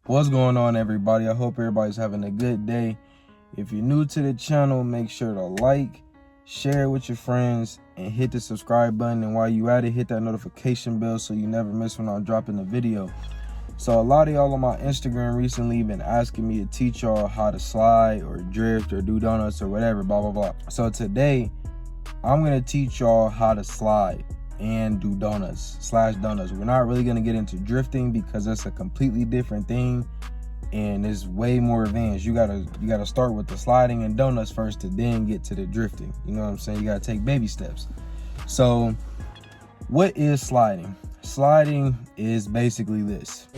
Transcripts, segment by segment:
What's going on, everybody? I hope everybody's having a good day. If you're new to the channel, make sure to like, share it with your friends, and hit the subscribe button. And while you at it, hit that notification bell so you never miss when I'm dropping a video. So a lot of y'all on my Instagram recently been asking me to teach y'all how to slide or drift or do donuts or whatever, blah blah blah. So today I'm gonna teach y'all how to slide and do donuts. We're not really gonna get into drifting because that's a completely different thing and it's way more advanced. You gotta start with the sliding and donuts first to then get to the drifting. You know what I'm saying? You gotta take baby steps. So what is sliding? Sliding is basically this.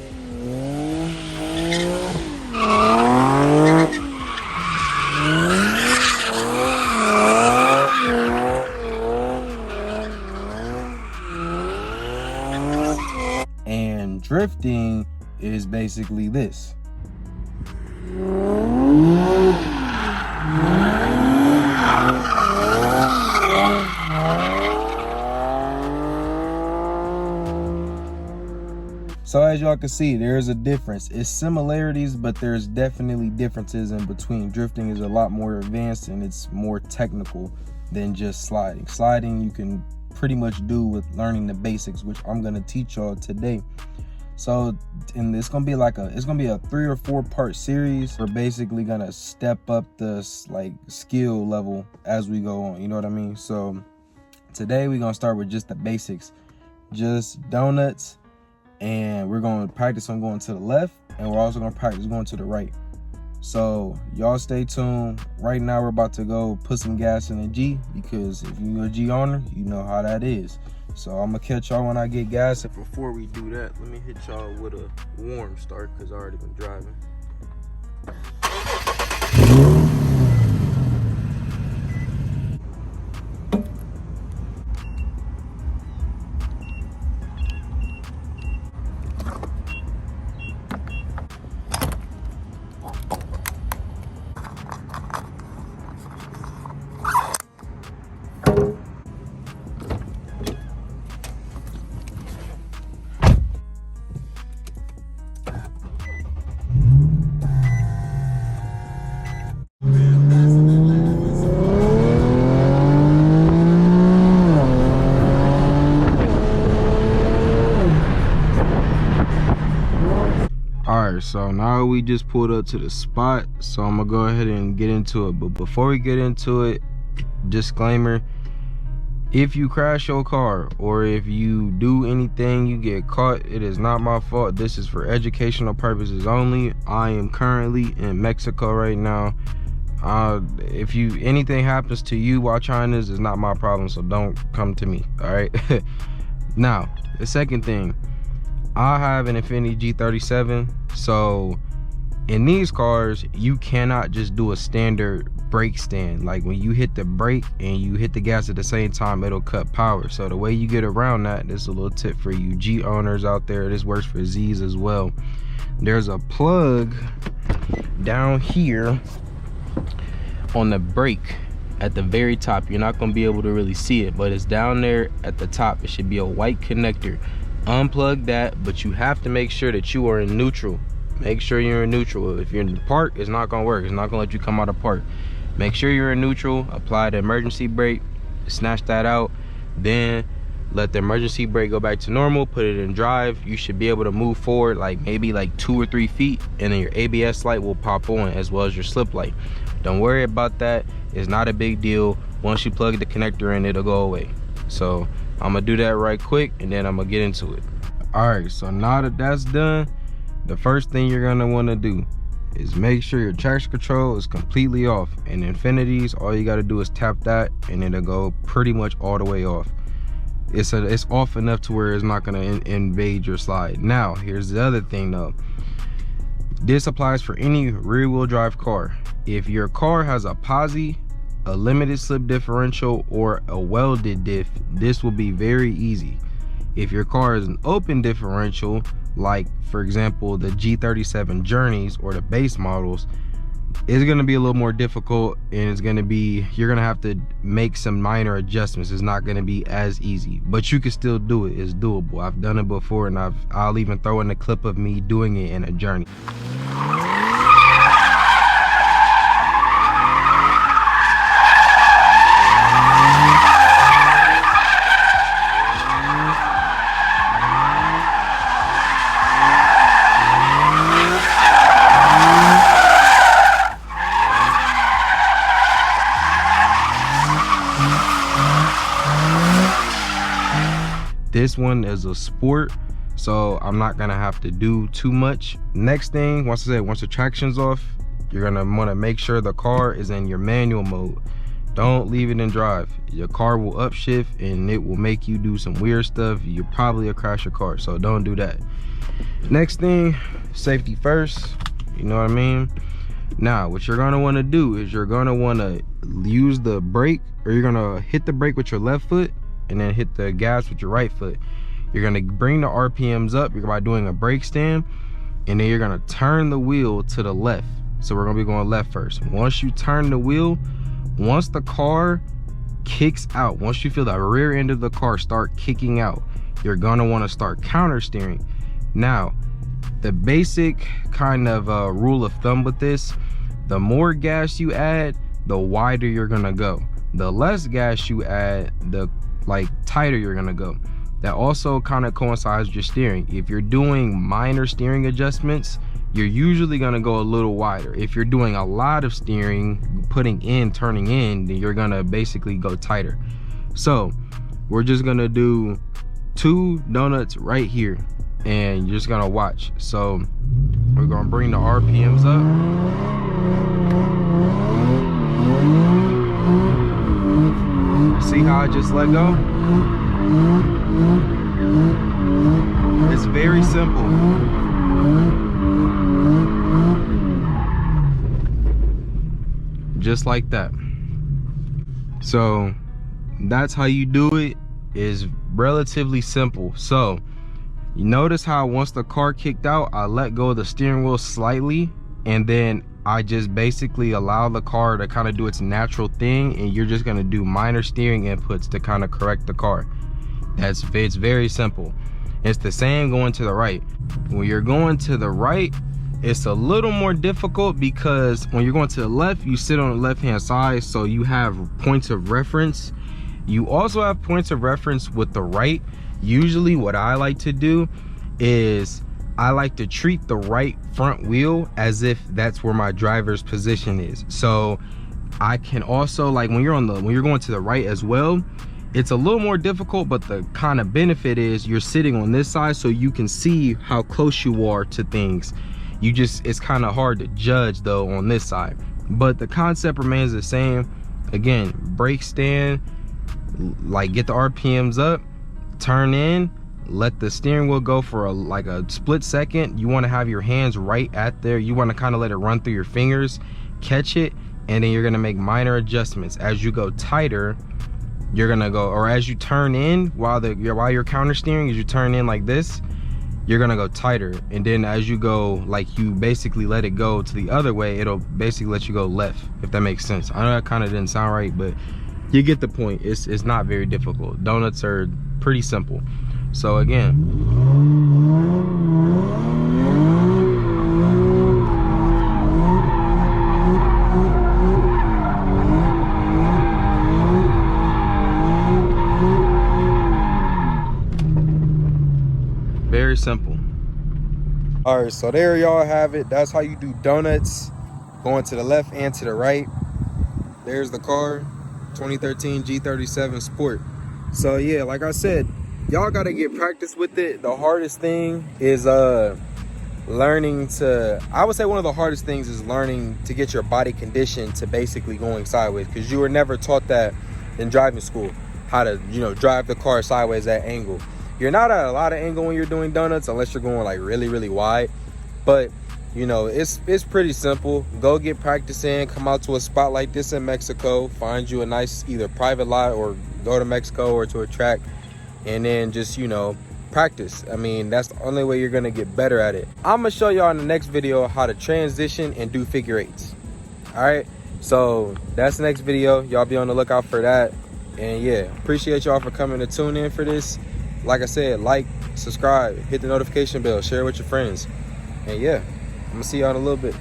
And drifting is basically this. So as y'all can see, there's a difference. It's similarities, but there's definitely differences in between. Drifting is a lot more advanced and it's more technical than just sliding. Sliding you can pretty much do with learning the basics, which I'm gonna teach y'all today. So, and it's gonna be a 3 or 4 part series. We're basically gonna step up this skill level as we go on, you know what I mean? So today we're gonna start with just the basics, just donuts, and we're gonna practice on going to the left, and we're also gonna practice going to the right. So y'all stay tuned. Right now we're about to go put some gas in the G, because if you're a G owner, you know how that is. So I'm gonna catch y'all when I get gas. And before we do that, let me hit y'all with a warm start because I already been driving. Alright, so now we just pulled up to the spot, so I'm gonna go ahead and get into it. But before we get into it, disclaimer: if you crash your car or if you do anything, you get caught, it is not my fault. This is for educational purposes only. I am currently in Mexico right now. If anything happens to you while trying this, it's not my problem, so don't come to me. All right. Now the second thing, I have an Infiniti G37, so in these cars you cannot just do a standard brake stand. Like when you hit the brake and you hit the gas at the same time, it'll cut power. So the way you get around that, this is a little tip for you G owners out there, this works for Z's as well. There's a plug down here on the brake at the very top. You're not going to be able to really see it, but it's down there at the top. It should be a white connector. Unplug that, but you have to make sure that you are in neutral. Make sure you're in neutral. If you're in park, it's not going to work. It's not going to let you come out of park. Make sure you're in neutral. Apply the emergency brake, snatch that out, then let the emergency brake go back to normal, put it in drive. You should be able to move forward maybe 2 or 3 feet, and then your ABS light will pop on as well as your slip light. Don't worry about that. It's not a big deal. Once you plug the connector in, it'll go away. So I'm gonna do that right quick and then I'm gonna get into it. All right, so now that that's done, the first thing you're gonna want to do is make sure your traction control is completely off. In Infinitis, all you got to do is tap that and it'll go pretty much all the way off. It's off enough to where it's not going to invade your slide. Now here's the other thing though, this applies for any rear wheel drive car. If your car has a posi, a limited slip differential, or a welded diff, this will be very easy. If your car is an open differential, like for example the G37 Journeys or the base models, it's gonna be a little more difficult, and it's gonna be, you're gonna have to make some minor adjustments. It's not gonna be as easy, but you can still do it. It's doable. I've done it before, and I'll even throw in a clip of me doing it in a journey. This one is a sport, so I'm not gonna have to do too much. Next thing, once the traction's off, you're gonna wanna make sure the car is in your manual mode. Don't leave it in drive. Your car will upshift and it will make you do some weird stuff. You'll probably crash your car, so don't do that. Next thing, safety first, you know what I mean? Now, what you're gonna wanna do is you're gonna wanna use the brake, or you're gonna hit the brake with your left foot and then hit the gas with your right foot. You're gonna bring the RPMs up by doing a brake stand, and then you're gonna turn the wheel to the left. So we're gonna be going left first. Once you turn the wheel, once the car kicks out, once you feel the rear end of the car start kicking out, you're gonna wanna start counter steering. Now, the basic kind of rule of thumb with this, the more gas you add, the wider you're gonna go. The less gas you add, the tighter you're gonna go. That also kind of coincides with your steering. If you're doing minor steering adjustments, you're usually gonna go a little wider. If you're doing a lot of steering, putting in, turning in, then you're gonna basically go tighter. So we're just gonna do 2 donuts right here, and you're just gonna watch. So we're gonna bring the RPMs up. See how I just let go? It's very simple. Just like that. So that's how you do it. Is relatively simple. So you notice how once the car kicked out, I let go of the steering wheel slightly, and then I just basically allow the car to kind of do its natural thing, and you're just gonna do minor steering inputs to kind of correct the car. It's very simple. It's the same going to the right. When you're going to the right, it's a little more difficult, because when you're going to the left, you sit on the left hand side, so you have points of reference. You also have points of reference with the right. Usually what I like to do is I like to treat the right front wheel as if that's where my driver's position is. So I can also, like when you're going to the right as well, it's a little more difficult, but the kind of benefit is you're sitting on this side, so you can see how close you are to things. It's kind of hard to judge though on this side, but the concept remains the same. Again, brake stand, get the RPMs up, turn in, let the steering wheel go for a split second. You want to have your hands right at there. You want to kind of let it run through your fingers, catch it, and then you're going to make minor adjustments. As you go tighter, you're going to go, or as you turn in while you're counter steering, as you turn in like this, you're going to go tighter. And then as you go, you basically let it go to the other way, it'll basically let you go left, if that makes sense. I know that kind of didn't sound right, but you get the point. It's not very difficult. Donuts are pretty simple. So again, very simple. All right, so there y'all have it. That's how you do donuts, going to the left and to the right. There's the car, 2013 G37 Sport. So yeah, like I said, y'all gotta get practice with it. The hardest thing is learning to, I would say one of the hardest things is learning to get your body conditioned to basically going sideways, because you were never taught that in driving school, how to, drive the car sideways at angle. You're not at a lot of angle when you're doing donuts, unless you're going really, really wide. But it's pretty simple. Go get practice in, come out to a spot like this in Mexico, find you a nice either private lot, or go to Mexico or to a track, and then just practice. I mean, that's the only way you're gonna get better at it. I'm gonna show y'all in the next video how to transition and do figure eights. All right, so that's the next video. Y'all be on the lookout for that. And yeah, appreciate y'all for coming to tune in for this. Like I said, like, subscribe, hit the notification bell, share with your friends. And yeah, I'm gonna see y'all in a little bit.